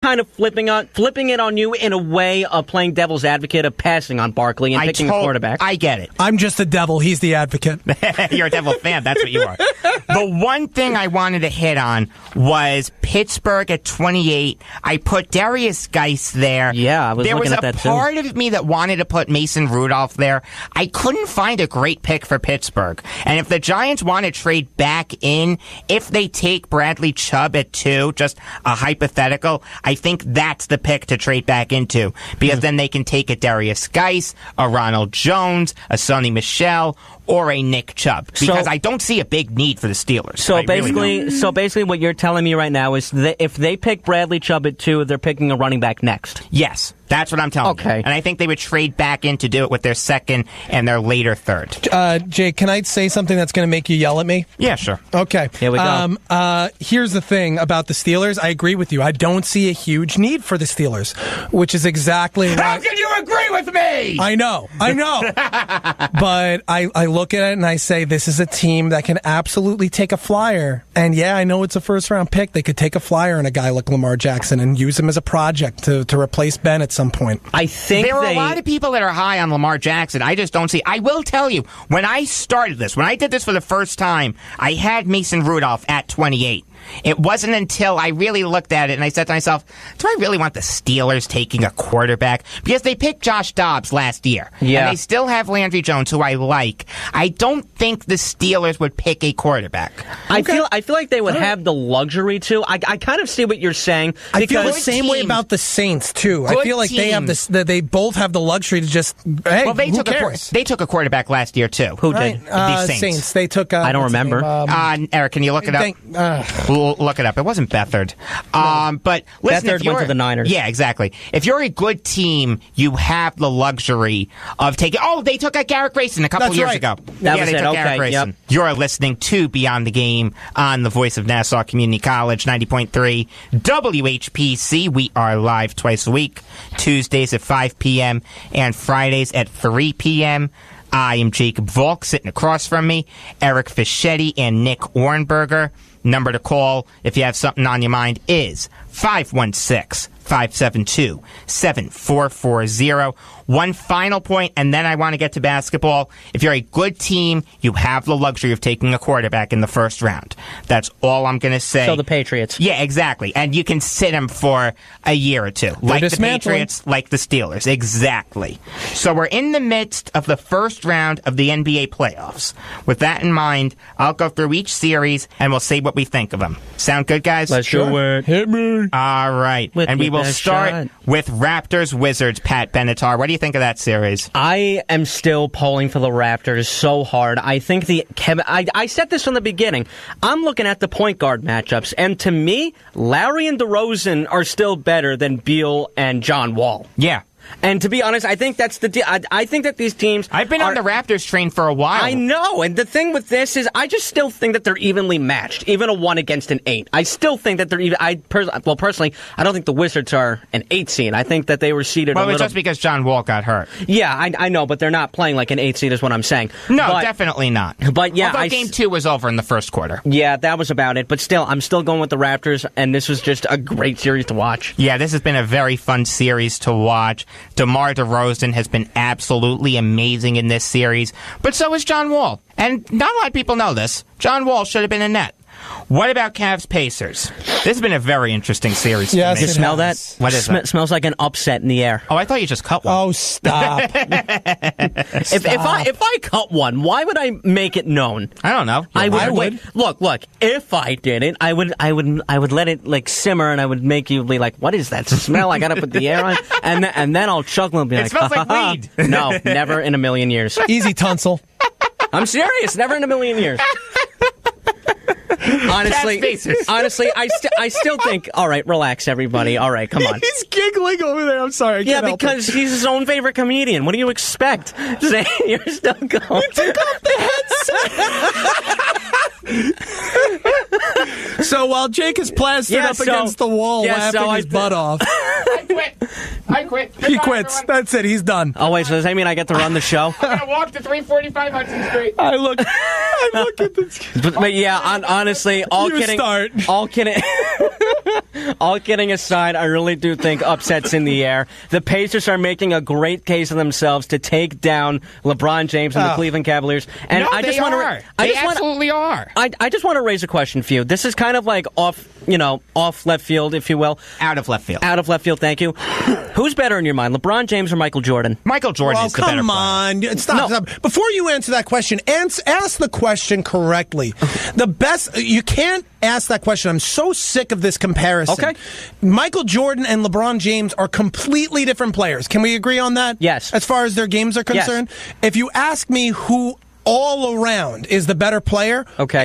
kind of flipping it on you in a way of playing devil's advocate of passing on Barkley and picking a quarterback. I get it. I'm just the devil. He's the advocate. You're a devil fan. That's what you are. The one thing I wanted to hit on was Pittsburgh at 28. I put Darius Geis there. Yeah, I was looking at that too. There was a part of me that wanted to put Mason Rudolph there. I couldn't find a great pick for Pittsburgh. And if the Giants want to trade back in, if they take Bradley Chubb at 2, just a hypothetical, I think that's the pick to trade back into. Because then they can take a Darius Geis, a Ronald Jones, a Sonny Michel, or a Nick Chubb. Because I don't see a big need for the Steelers. So basically what you're telling me right now is that if they pick Bradley Chubb at 2, they're picking a running back next. Yes. That's what I'm telling you. And I think they would trade back in to do it with their second and their later third. Jake, can I say something that's going to make you yell at me? Yeah, sure. Okay. Here we go. Here's the thing about the Steelers. I agree with you. I don't see a huge need for the Steelers, which is exactly why... How can you agree with me? I know. But I look at it and I say, this is a team that can absolutely take a flyer. And yeah, I know it's a first-round pick. They could take a flyer on a guy like Lamar Jackson and use him as a project to replace Ben at some point. I think there are a lot of people that are high on Lamar Jackson. I just don't see. I will tell you, when I started this, when I did this for the first time, I had Mason Rudolph at 28. It wasn't until I really looked at it and I said to myself, do I really want the Steelers taking a quarterback? Because they picked Josh Dobbs last year. Yeah. And they still have Landry Jones, who I like. I don't think the Steelers would pick a quarterback. I feel like they would have the luxury to. I kind of see what you're saying. I feel the same way about the Saints, too. I feel like they have this. They both have the luxury to just, hey, well, who cares? They took a quarterback last year, too. Who did? The Saints. They took... I don't remember. Eric, can you look it up? Look it up. It wasn't Beathard. But listen, Beathard went to the Niners. Yeah, exactly. If you're a good team, you have the luxury of taking... Oh, they took Garrett Grayson a couple years ago. That was they it. took Okay, Garrett Grayson. yep. You're listening to Beyond the Game on the Voice of Nassau Community College, 90.3 WHPC. We are live twice a week, Tuesdays at 5 p.m. and Fridays at 3 p.m. I am Jacob Volk. Sitting across from me, Eric Fischetti and Nick Ornberger. Number to call if you have something on your mind is 516-572-7440. One final point, and then I want to get to basketball. If you're a good team, you have the luxury of taking a quarterback in the first round. That's all I'm going to say. So the Patriots. Yeah, exactly. And you can sit them for a year or two. Like the Patriots, like the Steelers. Exactly. So we're in the midst of the first round of the NBA playoffs. With that in mind, I'll go through each series, and we'll say what we think of them. Sound good, guys? Let's do it. Hit me. All right. And we will start with Raptors-Wizards, Pat Benatar. What do you think of that series? I am still pulling for the Raptors so hard. I think I said this from the beginning. I'm looking at the point guard matchups, and to me, Lowry and DeRozan are still better than Beal and John Wall. Yeah. And to be honest, I think that's I think that these teams... I've been on the Raptors train for a while. I know, and the thing with this is I just still think that they're evenly matched, even a 1 against an 8. I still think that they're even... personally, I don't think the Wizards are an 8 seed. I think that they were seeded a little... Well, it's just because John Wall got hurt. Yeah, I know, but they're not playing like an 8 seed is what I'm saying. No, definitely not. But yeah... Although Game 2 was over in the first quarter. Yeah, that was about it. But still, I'm still going with the Raptors, and this was just a great series to watch. Yeah, this has been a very fun series to watch. DeMar DeRozan has been absolutely amazing in this series, but so is John Wall. And not a lot of people know this. John Wall should have been in net. What about Cavs-Pacers? This has been a very interesting series. Yes, for me. You smell that? What is that? Smells like an upset in the air. Oh, I thought you just cut one. Oh, stop. If I cut one, why would I make it known? I don't know. I would. Look. If I did it, I would let it like simmer, and I would make you be like, "What is that smell? I gotta put the air on," and then I'll chuckle and be like, "It smells like weed." No, never in a million years. Easy, Tunsil. I'm serious. Never in a million years. Honestly, I still think. All right, relax, everybody. All right, come on. He's giggling over there. I'm sorry. Yeah, because he's his own favorite comedian. What do you expect? Zane, you're still going. You took off the headset. So while Jake is plastered up against the wall, laughing his butt off, I quit. He quits. That's it. He's done. Oh wait, so does that mean I get to run the show? I'm gonna walk to 345 Hudson Street. I look at this. But yeah, honestly, all kidding. Start. All kidding. All kidding aside, I really do think upsets in the air. The Pacers are making a great case of themselves to take down LeBron James and the Cleveland Cavaliers. And no, they absolutely are. I just want to raise a question for you. This is kind of like off left field, if you will. Out of left field. Out of left field, thank you. Who's better in your mind, LeBron James or Michael Jordan? Michael Jordan is the better player. Come on. Stop. Before you answer that question, ask the question correctly. You can't ask that question. I'm so sick of this comparison. Okay. Michael Jordan and LeBron James are completely different players. Can we agree on that? Yes. As far as their games are concerned? Yes. If you ask me who all around is the better player,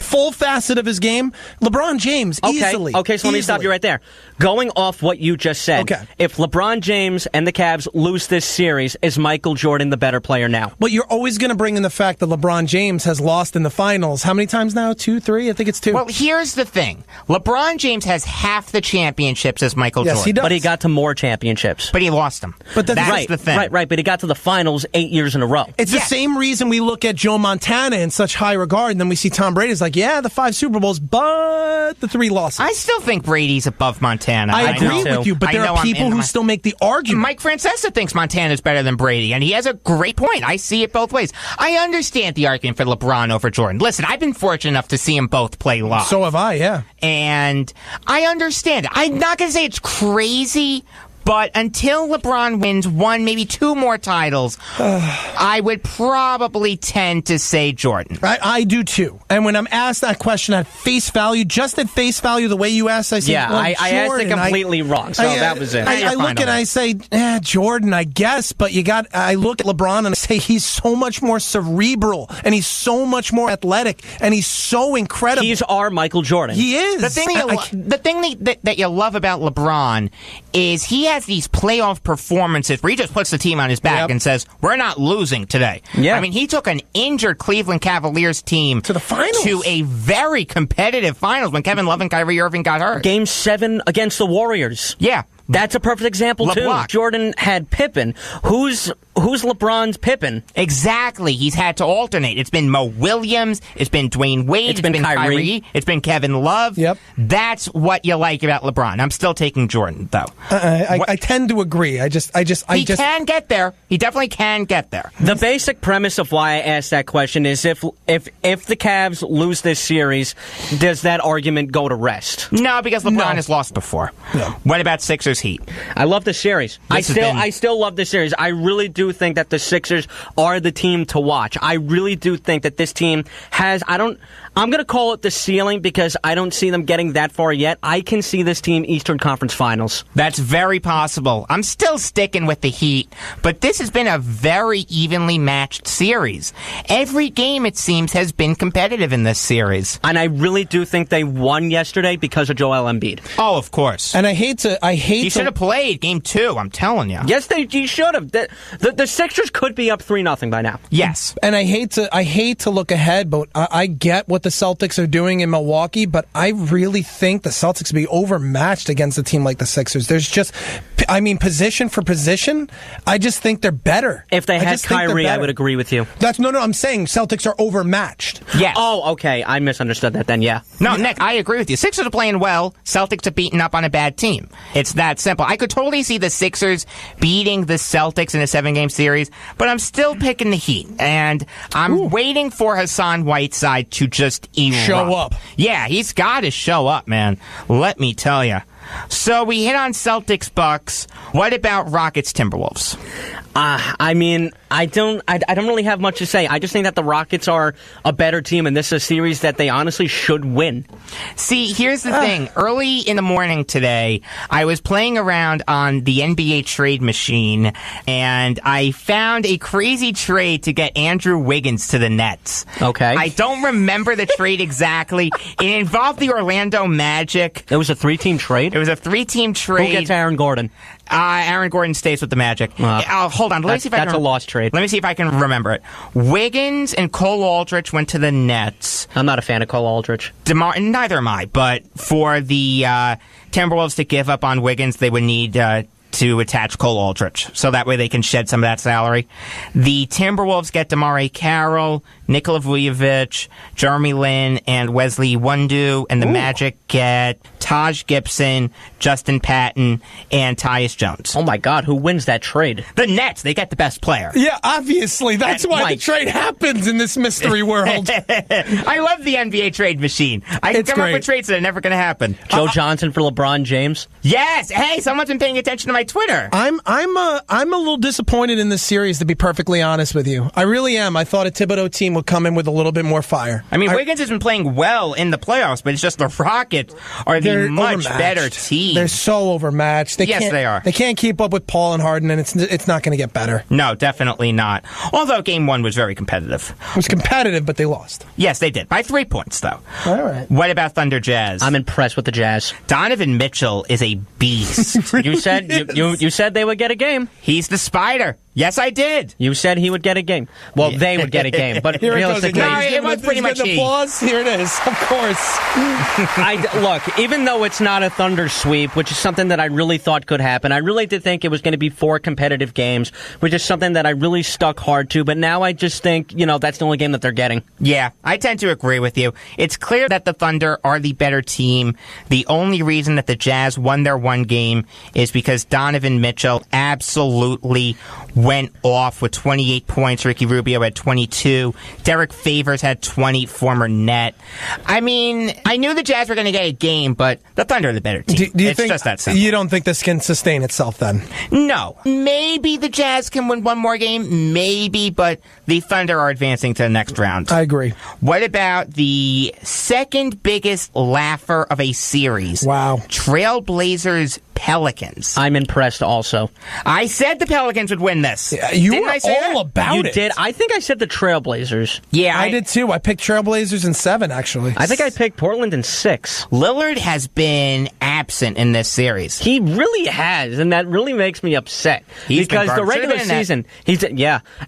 full facet of his game, LeBron James, easily. Okay, so let me stop you right there. Going off what you just said, if LeBron James and the Cavs lose this series, is Michael Jordan the better player now? Well, you're always going to bring in the fact that LeBron James has lost in the finals. How many times now? 2, 3? I think it's 2. Well, here's the thing. LeBron James has half the championships as Michael Jordan. Yes, he does. But he got to more championships. But he lost them. But that's the thing. Right, but he got to the finals 8 years in a row. It's the same reason we look at Joe Montana in such high regard, and then we see Tom Brady's like, the 5 Super Bowls, but the 3 losses. I still think Brady's above Montana. I agree with you, but there are people who still make the argument. Mike Francesa thinks Montana's better than Brady, and he has a great point. I see it both ways. I understand the argument for LeBron over Jordan. Listen, I've been fortunate enough to see them both play live. So have I, yeah. And I understand it. I'm not going to say it's crazy, but until LeBron wins 1, maybe 2 more titles, I would probably tend to say Jordan. I do too. And when I'm asked that question at face value, just at face value, the way you asked, I say, I asked it completely wrong, so that was it. I look and I say, Jordan, I guess, but I look at LeBron and I say he's so much more cerebral, and he's so much more athletic, and he's so incredible. He's our Michael Jordan. He is. The thing that you love about LeBron is he has these playoff performances where he just puts the team on his back and says, we're not losing today. Yeah. I mean, he took an injured Cleveland Cavaliers team to the finals, to a very competitive finals when Kevin Love and Kyrie Irving got hurt. Game 7 against the Warriors. Yeah. That's a perfect example, LeBlanc. too. Jordan had Pippen. Who's LeBron's Pippen? Exactly. He's had to alternate. It's been Mo Williams. It's been Dwayne Wade. It's been Kyrie. It's been Kevin Love. Yep. That's what you like about LeBron. I'm still taking Jordan, though. I tend to agree. He can get there. He definitely can get there. The basic premise of why I asked that question is if the Cavs lose this series, does that argument go to rest? No, because LeBron has lost before. No. What about Sixers Heat? I love the series. I still love the series. I really do think that the Sixers are the team to watch. I really do think that this team has, I'm going to call it the ceiling because I don't see them getting that far yet. I can see this team Eastern Conference Finals. That's very possible. I'm still sticking with the Heat, but this has been a very evenly matched series. Every game, it seems, has been competitive in this series. And I really do think they won yesterday because of Joel Embiid. Oh, of course. And he should have played game 2, I'm telling you. Yes, he should have. The Sixers could be up 3-0 by now. Yes. And I hate to look ahead, but I get what the Celtics are doing in Milwaukee, but I really think the Celtics will be overmatched against a team like the Sixers. There's just, position for position, I just think they're better. If they had Kyrie, I would agree with you. No, I'm saying Celtics are overmatched. Yes. Oh, okay. I misunderstood that then, yeah. No, Nick, I agree with you. Sixers are playing well. Celtics are beating up on a bad team. It's that simple. I could totally see the Sixers beating the Celtics in a 7-game series, but I'm still picking the Heat, and I'm waiting for Hassan Whiteside to just show up. Yeah, he's got to show up, man. Let me tell you. So we hit on Celtics Bucks. What about Rockets Timberwolves? I don't really have much to say. I just think that the Rockets are a better team, and this is a series that they honestly should win. See, here's the thing. Early in the morning today, I was playing around on the NBA trade machine, and I found a crazy trade to get Andrew Wiggins to the Nets. Okay. I don't remember the trade exactly. It involved the Orlando Magic. It was a 3-team trade? It was a 3-team trade. Who gets Aaron Gordon? Aaron Gordon stays with the Magic. Hold on. Let me see if I can. That's a lost trade. Let me see if I can remember it. Wiggins and Cole Aldrich went to the Nets. I'm not a fan of Cole Aldrich. Neither am I. But for the Timberwolves to give up on Wiggins, they would need to attach Cole Aldrich, so that way they can shed some of that salary. The Timberwolves get DeMare Carroll, Nikola Vujovic, Jeremy Lin, and Wesley Wundu, and the Magic get Taj Gibson, Justin Patton, and Tyus Jones. Oh my God, who wins that trade? The Nets, they get the best player. Yeah, obviously. That's why the trade happens in this mystery world. I love the NBA trade machine. I can come up with trades that are never going to happen. Joe Johnson for LeBron James? Yes. Hey, someone's been paying attention to my Twitter. I'm a little disappointed in this series, to be perfectly honest with you. I really am. I thought a Thibodeau team would come in with a little bit more fire. I mean, Wiggins has been playing well in the playoffs, but it's just the Rockets are the much better team. They're so overmatched. They are. They can't keep up with Paul and Harden, and it's not going to get better. No, definitely not. Although Game 1 was very competitive. It was competitive, but they lost. Yes, they did. By 3 points, though. All right. What about Thunder Jazz? I'm impressed with the Jazz. Donovan Mitchell is a beast. You said you said they would get a game. He's the spider. Yes, I did. You said he would get a game. Well, they would get a game, but realistically, it was pretty much applause. Here it is, of course. Look, even though it's not a Thunder sweep, which is something that I really thought could happen, I really did think it was going to be 4 competitive games, which is something that I really stuck hard to. But now I just think, that's the only game that they're getting. Yeah, I tend to agree with you. It's clear that the Thunder are the better team. The only reason that the Jazz won their one game is because Donovan Mitchell absolutely went off with 28 points. Ricky Rubio had 22. Derek Favors had 20, former net. I mean, I knew the Jazz were going to get a game, but the Thunder are the better team. Do you it's think, just that simple. You don't think this can sustain itself then? No. Maybe the Jazz can win one more game. Maybe, but the Thunder are advancing to the next round. I agree. What about the second biggest laugher of a series? Wow. Trailblazers Pelicans. I'm impressed also. I said the Pelicans would win this. You Didn't were I say all that? about You it. did. I think I said the Trailblazers. Yeah, I did too. I picked Trailblazers in 7, actually. I think I picked Portland in 6. Lillard has been absent in this series. He really has, and that really makes me upset. He's because been the burned. regular season,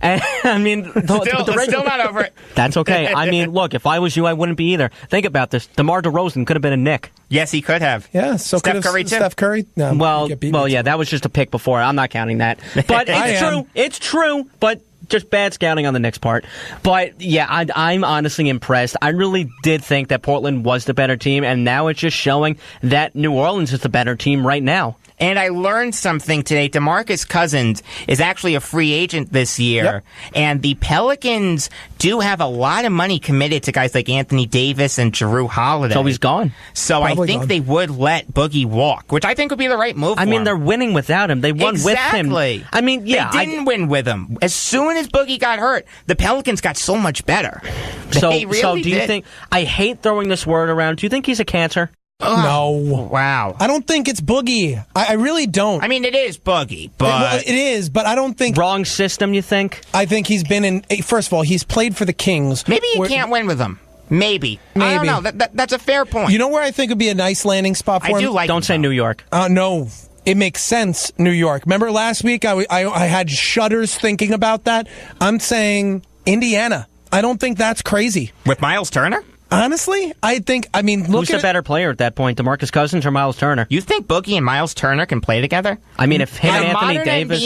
and I mean, Still not over it. That's okay. I mean, look, if I was you, I wouldn't be either. Think about this. DeMar DeRozan could have been a Knick. Yes, he could have. Yeah, so Steph Curry too. Steph Curry? No, Well, yeah, that was just a pick before. I'm not counting that. But it's true. It's true, but just bad scouting on the Knicks' part. But, yeah, I'm honestly impressed. I really did think that Portland was the better team, and now it's just showing that New Orleans is the better team right now. And I learned something today. DeMarcus Cousins is actually a free agent this year. Yep. And the Pelicans do have a lot of money committed to guys like Anthony Davis and Jrue Holiday. So he's gone. So Probably I think gone. they would let Boogie walk, which I think would be the right move for I mean, him. they're winning without him. They won with him. I mean, yeah. They didn't win with him. As soon as Boogie got hurt, the Pelicans got so much better. So They really do you did. think... I hate throwing this word around. Do you think he's a cancer? No. Wow. I don't think it's Boogie. I really don't. I mean, it is Boogie, but... Well, it is, but I don't think... Wrong system, you think? I think he's been in... First of all, he's played for the Kings. Maybe you can't win with him. Maybe. I don't know. That's a fair point. You know where I think would be a nice landing spot for him? I do like Don't say New York. No. It makes sense, New York. Remember last week I had shudders thinking about that? I'm saying Indiana. I don't think that's crazy. With Miles Turner? Honestly, Who's the better player at that point, DeMarcus Cousins or Miles Turner? You think Boogie and Miles Turner can play together? I mean, if him and Anthony Davis...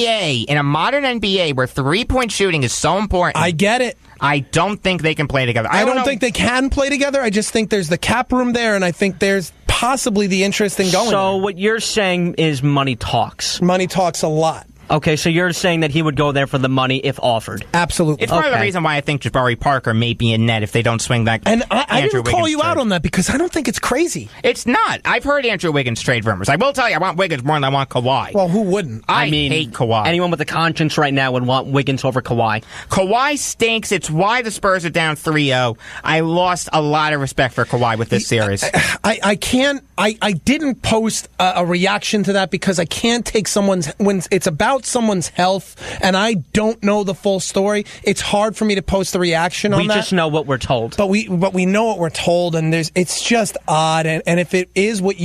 In a modern NBA where three-point shooting is so important... I get it. I don't think they can play together. I don't think they can play together. I just think there's the cap room there, and I think there's possibly the interest in going So there. what you're saying is money talks. Money talks a lot. Okay, so you're saying that he would go there for the money if offered. Absolutely. It's part of the reason why I think Jabari Parker may be in net if they don't swing that. And I didn't call you out trade. on that because I don't think it's crazy. It's not. I've heard Andrew Wiggins trade rumors. I will tell you, I want Wiggins more than I want Kawhi. Well, who wouldn't? I mean, hate Kawhi. Anyone with a conscience right now would want Wiggins over Kawhi. Kawhi stinks. It's why the Spurs are down 3-0. I lost a lot of respect for Kawhi with this series. I can't. I didn't post a reaction to that because I can't take someone's when it's about about someone's health and I don't know the full story, it's hard for me to post the reaction on that. We just know what we're told. But we know what we're told, and it's just odd. And if it is what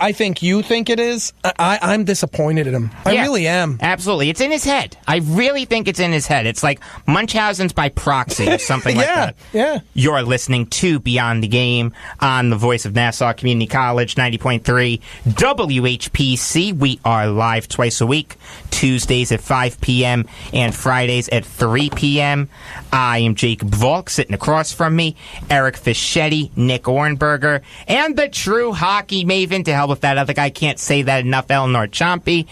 I think you think it is, I'm disappointed in him. I really am. Absolutely. It's in his head. I really think it's in his head. It's like Munchausen's by proxy or something like that. Yeah. You're listening to Beyond the Game on the voice of Nassau Community College, 90.3 WHPC. We are live twice a week, Tuesdays at 5 p.m. and Fridays at 3 p.m. I am Jacob Volk. Sitting across from me, Eric Fischetti, Nick Ornberger, and the true hockey maven, to hell with that other guy, can't say that enough, Eleanor Chompy.